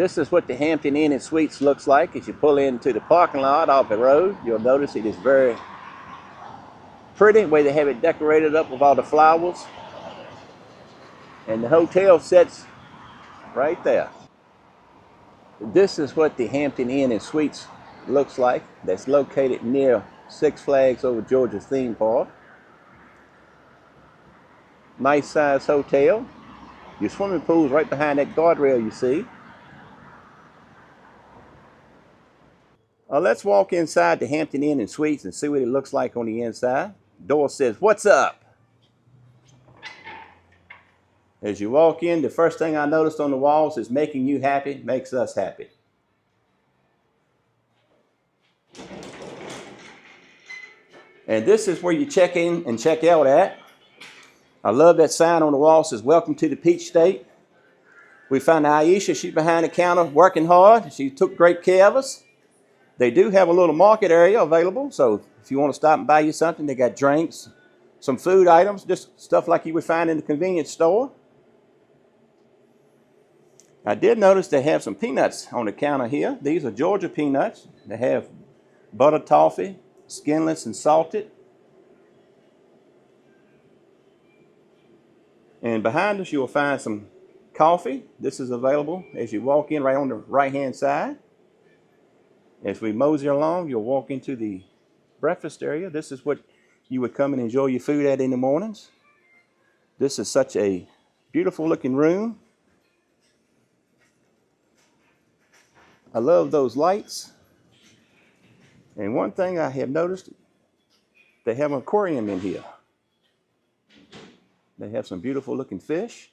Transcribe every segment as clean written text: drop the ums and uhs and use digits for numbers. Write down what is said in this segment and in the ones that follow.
This is what the Hampton Inn and Suites looks like as you pull into the parking lot off the road. You'll notice it is very pretty, the way they have it decorated up with all the flowers. And the hotel sits right there. This is what the Hampton Inn and Suites looks like. That's located near Six Flags Over Georgia theme park. Nice size hotel. Your swimming pool's right behind that guardrail you see. Let's walk inside the Hampton Inn and Suites and see what it looks like on the inside. Door says, "What's up?" As you walk in, the first thing I noticed on the walls is "Making you happy makes us happy." And this is where you check in and check out at. I love that sign on the wall that says, "Welcome to the Peach State." We found Aisha, she's behind the counter working hard. She took great care of us. They do have a little market area available, so if you want to stop and buy you something, they got drinks, some food items, just stuff like you would find in the convenience store. I did notice they have some peanuts on the counter here. These are Georgia peanuts. They have butter toffee, skinless and salted. And behind us, you will find some coffee. This is available as you walk in right on the right-hand side. As we mosey along, you'll walk into the breakfast area. This is what you would come and enjoy your food at in the mornings. This is such a beautiful looking room. I love those lights. And one thing I have noticed, they have an aquarium in here. They have some beautiful looking fish.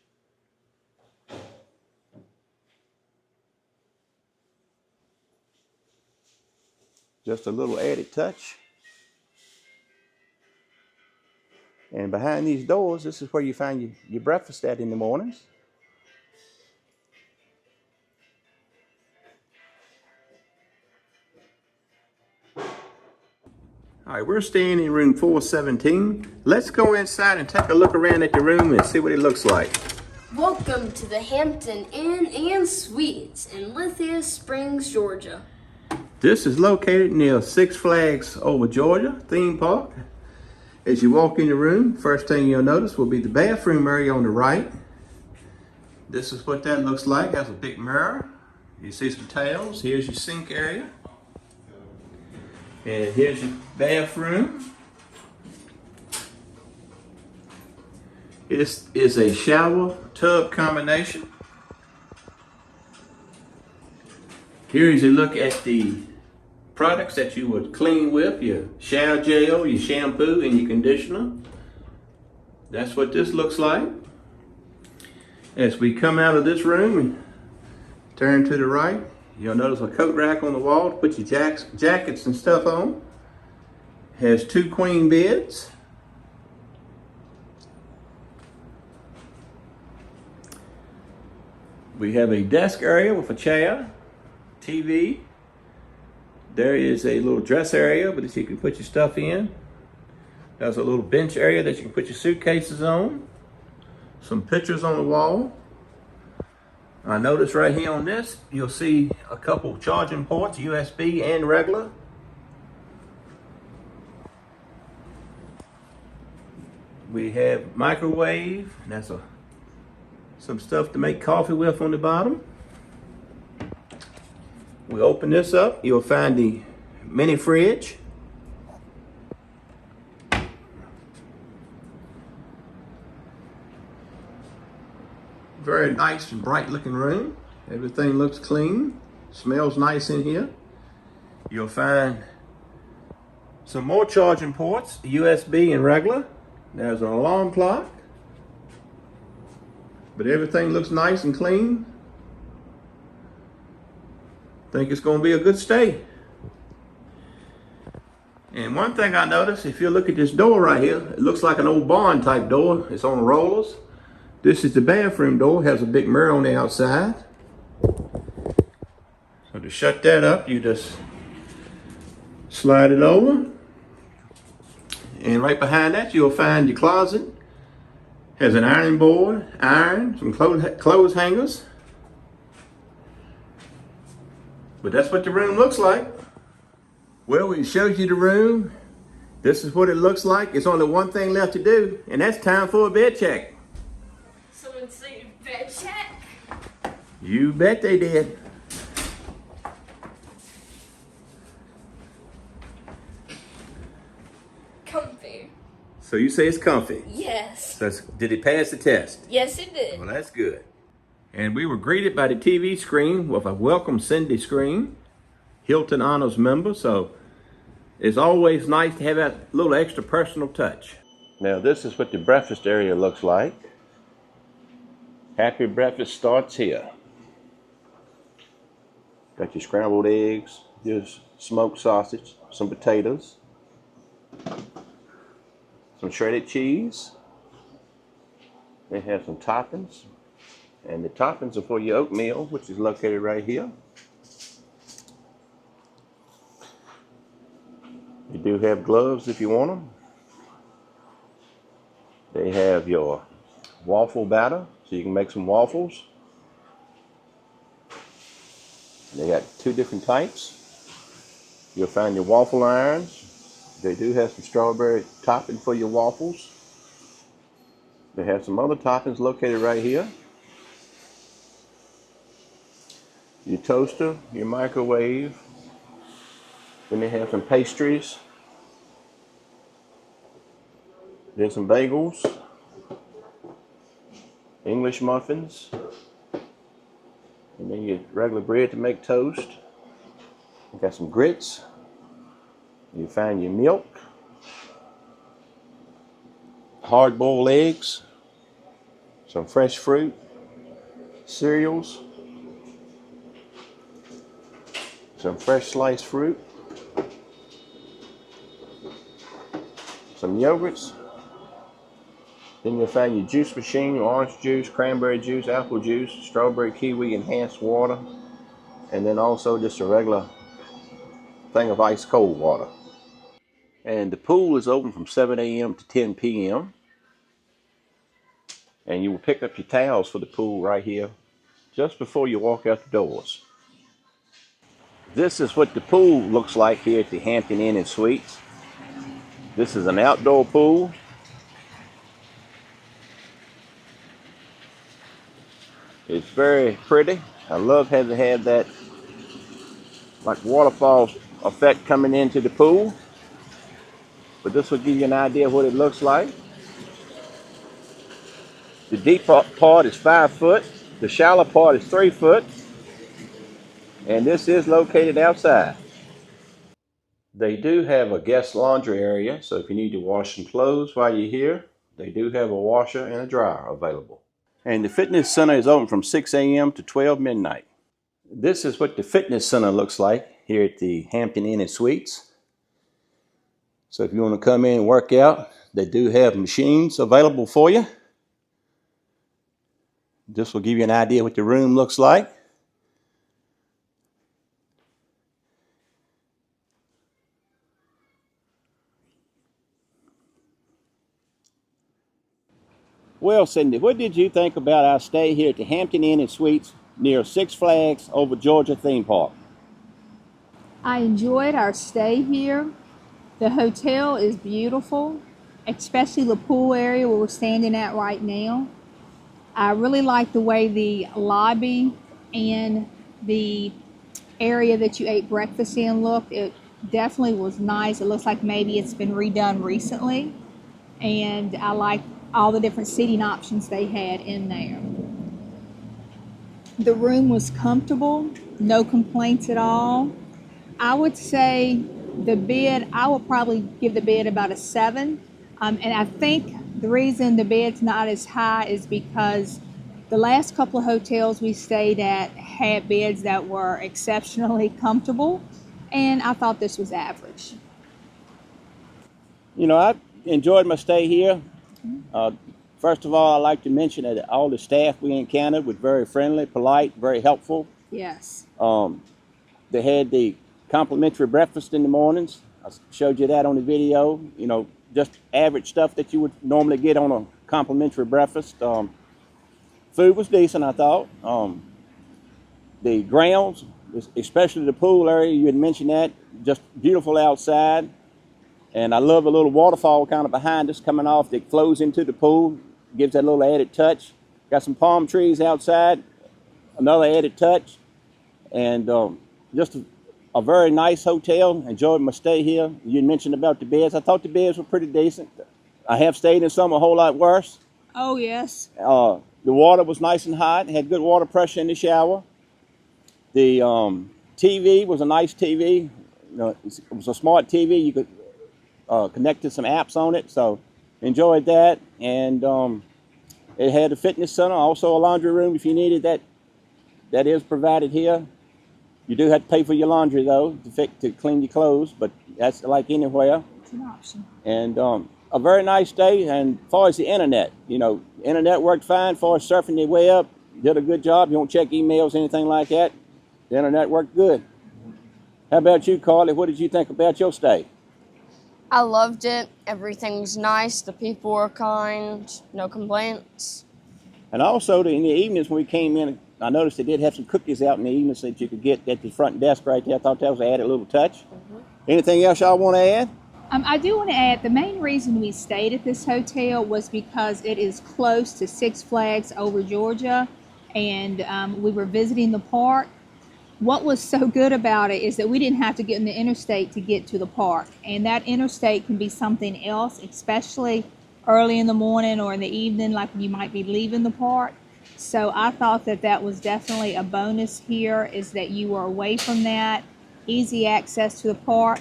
Just a little added touch. And behind these doors, this is where you find your breakfast at in the mornings. All right, we're staying in room 417. Let's go inside and take a look around at the room and see what it looks like. Welcome to the Hampton Inn and Suites in Lithia Springs, Georgia. This is located near Six Flags Over Georgia theme park. As you walk in the room, first thing you'll notice will be the bathroom area on the right. This is what that looks like. It has a big mirror. You see some towels. Here's your sink area. And here's your bathroom. This is a shower tub combination. Here's a look at the products that you would clean with, your shower gel, your shampoo, and your conditioner. That's what this looks like. As we come out of this room and turn to the right, you'll notice a coat rack on the wall to put your jackets and stuff on. Has 2 queen beds. We have a desk area with a chair, TV. There is a little dress area, but you can put your stuff in. There's a little bench area that you can put your suitcases on. Some pictures on the wall. I notice right here on this, you'll see a couple charging ports, USB and regular. We have microwave, and that's some stuff to make coffee with on the bottom. We open this up, you'll find the mini fridge. Very nice and bright looking room. Everything looks clean, smells nice in here. You'll find some more charging ports, USB and regular. There's an alarm clock. But everything looks nice and clean. Think it's going to be a good stay. And one thing I noticed, if you look at this door right here, it looks like an old barn type door. It's on rollers. This is the bathroom door. It has a big mirror on the outside. So to shut that up, you just slide it over. And right behind that, you'll find your closet. Has an ironing board, iron, some clothes hangers. But that's what the room looks like. Well, we showed you the room. This is what it looks like. It's only one thing left to do, and that's time for a bed check. Someone say bed check. You bet they did. Comfy. So you say it's comfy. Yes. So did it pass the test? Yes, it did. Well, that's good. And we were greeted by the TV screen with a welcome Cindy screen, Hilton Honors member. So it's always nice to have that little extra personal touch. Now this is what the breakfast area looks like. Happy breakfast starts here. Got your scrambled eggs, your smoked sausage, some potatoes, some shredded cheese. They have some toppings. And the toppings are for your oatmeal, which is located right here. You do have gloves if you want them. They have your waffle batter, so you can make some waffles. They got two different types. You'll find your waffle irons. They do have some strawberry topping for your waffles. They have some other toppings located right here. Your toaster, your microwave. Then they have some pastries. There's some bagels, English muffins, and then your regular bread to make toast. You got some grits. You find your milk, hard-boiled eggs, some fresh fruit, cereals, some fresh sliced fruit, some yogurts. Then you'll find your juice machine, your orange juice, cranberry juice, apple juice, strawberry kiwi enhanced water, and then also just a regular thing of ice cold water. And the pool is open from 7 a.m. to 10 p.m. And you will pick up your towels for the pool right here just before you walk out the doors. This is what the pool looks like here at the Hampton Inn and Suites. This is an outdoor pool. It's very pretty. I love having to have that like waterfall effect coming into the pool. But this will give you an idea of what it looks like. The deep part is 5 foot. The shallow part is 3 foot. And this is located outside. They do have a guest laundry area, so if you need to wash some clothes while you're here, they do have a washer and a dryer available. And the fitness center is open from 6 a.m. to 12 midnight. This is what the fitness center looks like here at the Hampton Inn and Suites. So if you want to come in and work out, they do have machines available for you. This will give you an idea what the room looks like. Well, Cindy, what did you think about our stay here at the Hampton Inn and Suites near Six Flags over Georgia theme park? I enjoyed our stay here. The hotel is beautiful, especially the pool area where we're standing at right now. I really like the way the lobby and the area that you ate breakfast in looked. It definitely was nice. It looks like maybe it's been redone recently. And I like all the different seating options they had in there. The room was comfortable, no complaints at all. I would say the bed, I would probably give the bed about a 7. And I think the reason the bed's not as high is because the last couple of hotels we stayed at had beds that were exceptionally comfortable, and I thought this was average. You know, I enjoyed my stay here. First of all, I'd like to mention that all the staff we encountered was very friendly, polite, very helpful. Yes. They had the complimentary breakfast in the mornings. I showed you that on the video. You know, just average stuff that you would normally get on a complimentary breakfast. Food was decent, I thought. The grounds especially the pool area. You had mentioned that, just beautiful outside. And I love a little waterfall kind of behind us coming off that flows into the pool, gives that little added touch. Got some palm trees outside, another added touch. And just a very nice hotel. Enjoyed my stay here. You mentioned about the beds. I thought the beds were pretty decent. I have stayed in some a whole lot worse. Oh, yes. The water was nice and hot. Had good water pressure in the shower. The TV was a nice TV. You know, it was a smart TV. You could connect to some apps on it. So enjoyed that. And it had a fitness center, also a laundry room if you needed that. That is provided here. You do have to pay for your laundry though to clean your clothes, but that's like anywhere. It's an option. And a very nice day. And as far as the internet, you know, internet worked fine. As far as surfing the web, did a good job. You don't check emails, anything like that. The internet worked good. How about you, Carly? What did you think about your stay? I loved it. Everything was nice. The people were kind. No complaints. And also in the evenings when we came in, I noticed they did have some cookies out in the evenings that you could get at the front desk right there. I thought that was an added little touch. Anything else y'all want to add? I do want to add, the main reason we stayed at this hotel was because it is close to Six Flags over Georgia, and we were visiting the park. What was so good about it is that we didn't have to get in the interstate to get to the park, and that interstate can be something else, especially early in the morning or in the evening, like when you might be leaving the park. So I thought that that was definitely a bonus here, is that you were away from that, easy access to the park.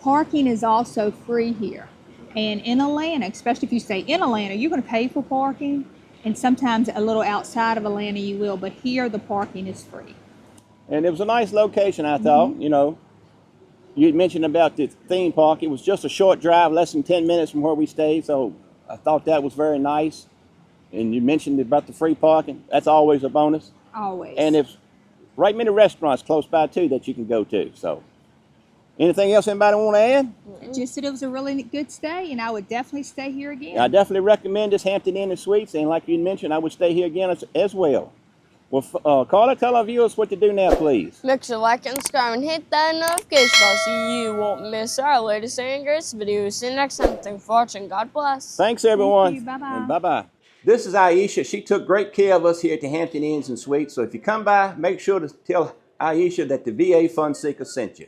Parking is also free here. And in Atlanta, especially if you stay in Atlanta, you're going to pay for parking. And sometimes a little outside of Atlanta you will, but here the parking is free. And it was a nice location, I thought. You know, you had mentioned about the theme park. It was just a short drive, less than 10 minutes from where we stayed. So I thought that was very nice. And you mentioned about the free parking. That's always a bonus. Always. And there's right many restaurants close by too that you can go to. So anything else anybody want to add? Just that it was a really good stay, and I would definitely stay here again. I definitely recommend this Hampton Inn and Suites. And like you mentioned, I would stay here again as well. Well, Carla, tell our viewers what to do now, please. Make sure to like and subscribe and hit that notification bell so you won't miss our latest and greatest videos. See you next time. Thanks for watching. God bless. Thanks, everyone. Thank you. Bye-bye. And bye-bye. This is Aisha. She took great care of us here at the Hampton Inns and Suites. So if you come by, make sure to tell Aisha that the VA Fun Seekers sent you.